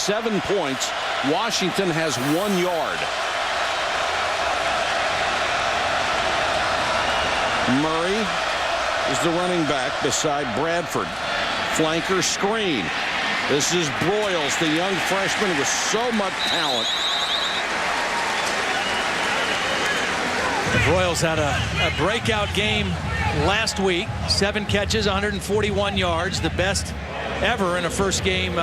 7 points. Washington has 1 yard. Murray is the running back beside Bradford. Flanker screen. This is Broyles, the young freshman with so much talent. Broyles had a breakout game last week. 7 catches, 141 yards, the best ever in a first game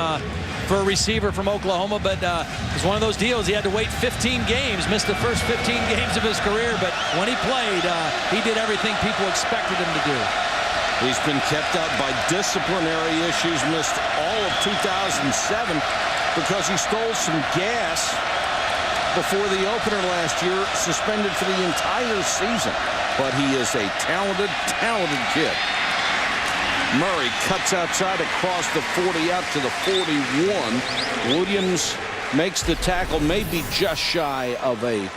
for a receiver from Oklahoma. But it was one of those deals. He had to wait 15 games, missed the first 15 games of his career. But when he played, he did everything people expected him to do. He's been kept out by disciplinary issues, missed all of 2007 because he stole some gas before the opener last year, suspended for the entire season. But he is a talented kid. Murray cuts outside across the 40 out to the 41. Williams makes the tackle, maybe just shy of a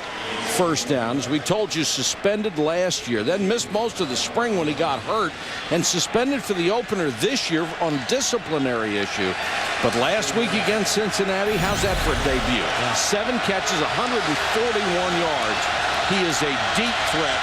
first down. As we told you, suspended last year, then missed most of the spring when he got hurt, and suspended for the opener this year on disciplinary issue. But last week against Cincinnati, how's that for a debut? 7 catches, 141 yards. He is a deep threat.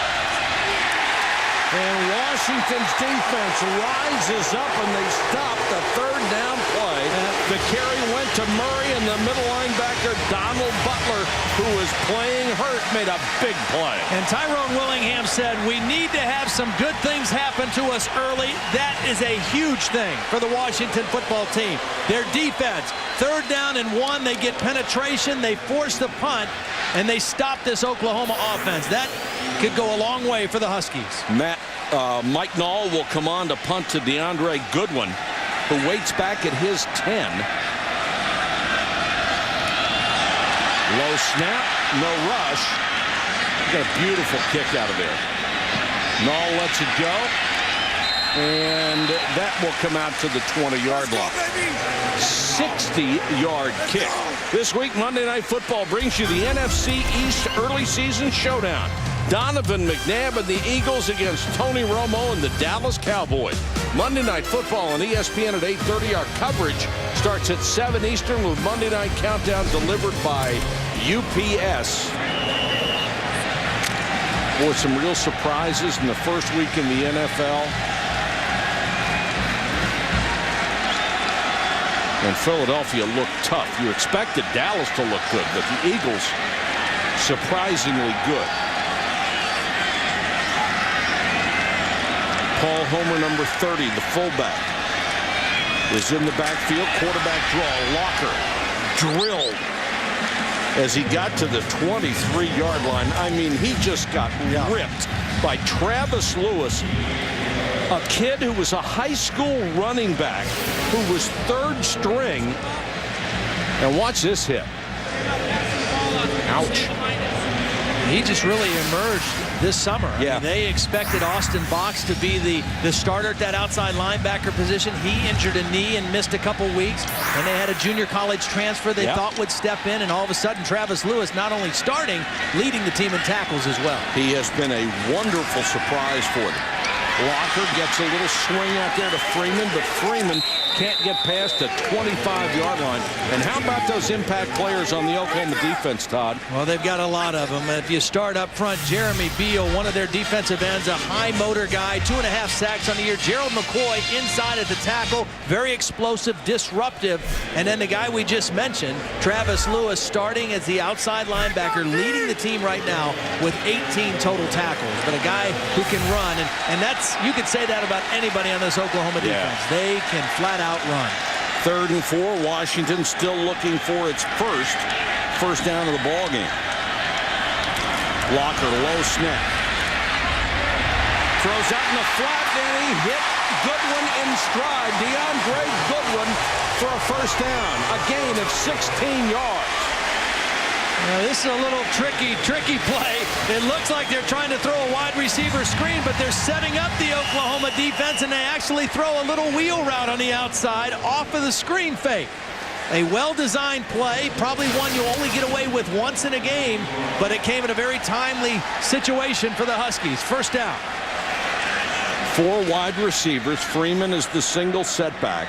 And Washington's defense rises up and they stop the 3rd down play. The carry went to Murray, and the middle linebacker Donald Butler, who was playing hurt, made a big play. And Tyrone Willingham said, we need to have some good things happen to us early. That is a huge thing for the Washington football team. Their defense, 3rd down and 1, they get penetration, they force the punt, and they stop this Oklahoma offense. That could go a long way for the Huskies. Mike Nall will come on to punt to DeAndre Goodwin, who waits back at his 10. Low snap, no rush. Got a beautiful kick out of there. Nall lets it go, and that will come out to the 20-yard line. 60-yard kick. This week, Monday Night Football brings you the NFC East early season showdown. Donovan McNabb and the Eagles against Tony Romo and the Dallas Cowboys. Monday Night Football on ESPN at 8:30. Our coverage starts at 7 Eastern with Monday Night Countdown delivered by UPS. Boy, some real surprises in the first week in the NFL. And Philadelphia looked tough. You expected Dallas to look good, but the Eagles surprisingly good. Paul Homer, number 30, the fullback, is in the backfield. Quarterback draw. Locker drilled as he got to the 23-yard line. I mean, he just got ripped by Travis Lewis, a kid who was a high school running back who was 3rd string. And watch this hit. Ouch. He just really emerged this summer. I mean, they expected Austin Box to be the starter at that outside linebacker position. He injured a knee and missed a couple weeks. And they had a junior college transfer they thought would step in. And all of a sudden, Travis Lewis not only starting, leading the team in tackles as well. He has been a wonderful surprise for them. Locker gets a little swing out there to Freeman, but Freeman can't get past the 25-yard line. And how about those impact players on the Oklahoma defense, Todd? Well, they've got a lot of them. If you start up front, Jeremy Beal, one of their defensive ends, a high motor guy, 2.5 sacks on the year. Gerald McCoy inside at the tackle, very explosive, disruptive. And then the guy we just mentioned, Travis Lewis, starting as the outside linebacker, leading the team right now with 18 total tackles. But a guy who can run, and that's, you could say that about anybody on this Oklahoma defense. They can flat out run. 3rd and 4. Washington still looking for its first down of the ball game. Locker, low snap. Throws out in the flat, and he hit Goodwin in stride. DeAndre Goodwin for a first down. A gain of 16 yards. Now, this is a little tricky play. It looks like they're trying to throw a wide receiver screen, but they're setting up the Oklahoma defense, and they actually throw a little wheel route on the outside off of the screen fake. A well-designed play, probably one you only get away with once in a game, but it came at a very timely situation for the Huskies. First down. 4 wide receivers. Freeman is the single setback.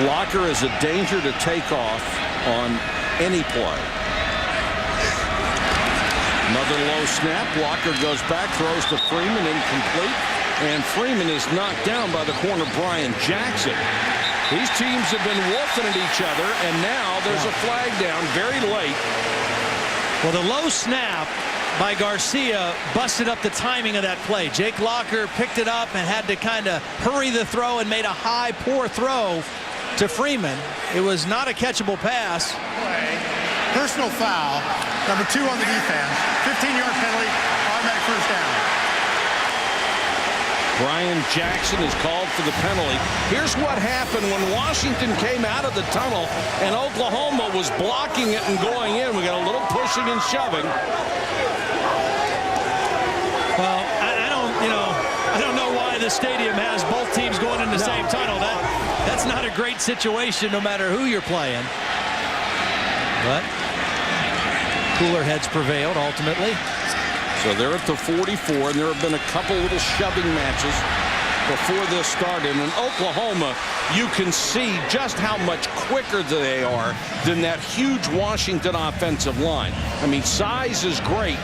Locker is a danger to take off on any play. Another low snap. Locker goes back, throws to Freeman, incomplete. And Freeman is knocked down by the corner, Brian Jackson. These teams have been wolfing at each other, and now there's a flag down very late. Well, the low snap by Garcia busted up the timing of that play. Jake Locker picked it up and had to kind of hurry the throw and made a high, poor throw to Freeman. It was not a catchable pass. Personal foul, number 2 on the defense, 15-yard penalty, automatic first down. Brian Jackson is called for the penalty. Here's what happened when Washington came out of the tunnel and Oklahoma was blocking it and going in. We got a little pushing and shoving. Well, I don't know why the stadium has both teams going in the same tunnel. That's not a great situation no matter who you're playing. But cooler heads prevailed ultimately. So they're at the 44, and there have been a couple little shoving matches before this started. And in Oklahoma, you can see just how much quicker they are than that huge Washington offensive line. I mean, size is great,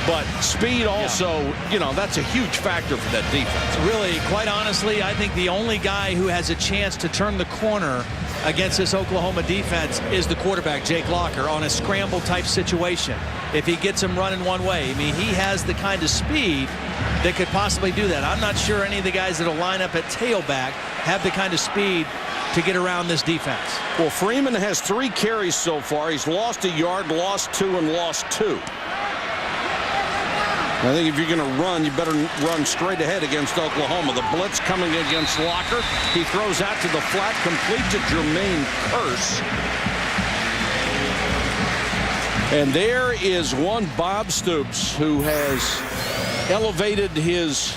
but speed also, that's a huge factor for that defense. Really, quite honestly, I think the only guy who has a chance to turn the corner against this Oklahoma defense is the quarterback, Jake Locker, on a scramble type situation. If he gets him running one way, I mean, he has the kind of speed that could possibly do that. I'm not sure any of the guys that will line up at tailback have the kind of speed to get around this defense. Well, Freeman has 3 carries so far. He's lost a yard, lost 2, and lost 2. I think if you're going to run, you better run straight ahead against Oklahoma. The blitz coming against Locker. He throws out to the flat, complete to Jermaine Kearse. And there is one Bob Stoops who has elevated his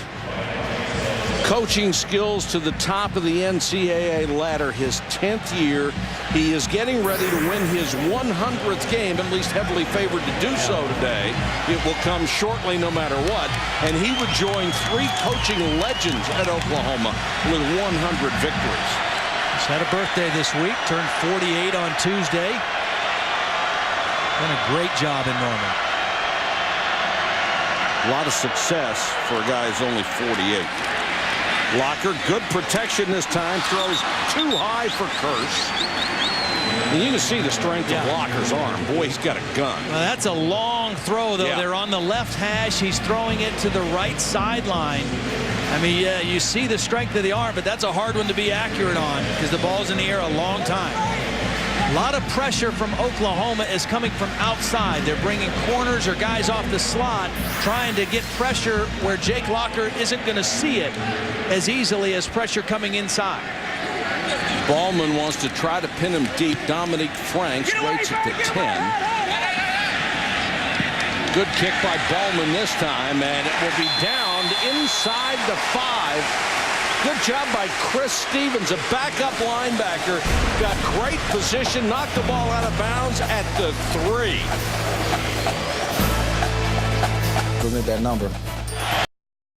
coaching skills to the top of the NCAA ladder, his 10th year. He is getting ready to win his 100th game, at least heavily favored to do so today. It will come shortly no matter what. And he would join 3 coaching legends at Oklahoma with 100 victories. He's had a birthday this week, turned 48 on Tuesday. Done a great job in Norman. A lot of success for a guy who's only 48. Locker, good protection this time, throws too high for Kearse. And you can see the strength of Locker's arm. Boy, he's got a gun. Well, that's a long throw, though. Yeah. They're on the left hash. He's throwing it to the right sideline. I mean, you see the strength of the arm, but that's a hard one to be accurate on because the ball's in the air a long time. A lot of pressure from Oklahoma is coming from outside. They're bringing corners or guys off the slot, trying to get pressure where Jake Locker isn't going to see it as easily as pressure coming inside. Ballman wants to try to pin him deep. Dominique Franks waits at the 10. Good kick by Ballman this time, and it will be downed inside the 5. Good job by Chris Stevens, a backup linebacker. Got great position, knocked the ball out of bounds at the 3. Look at that number.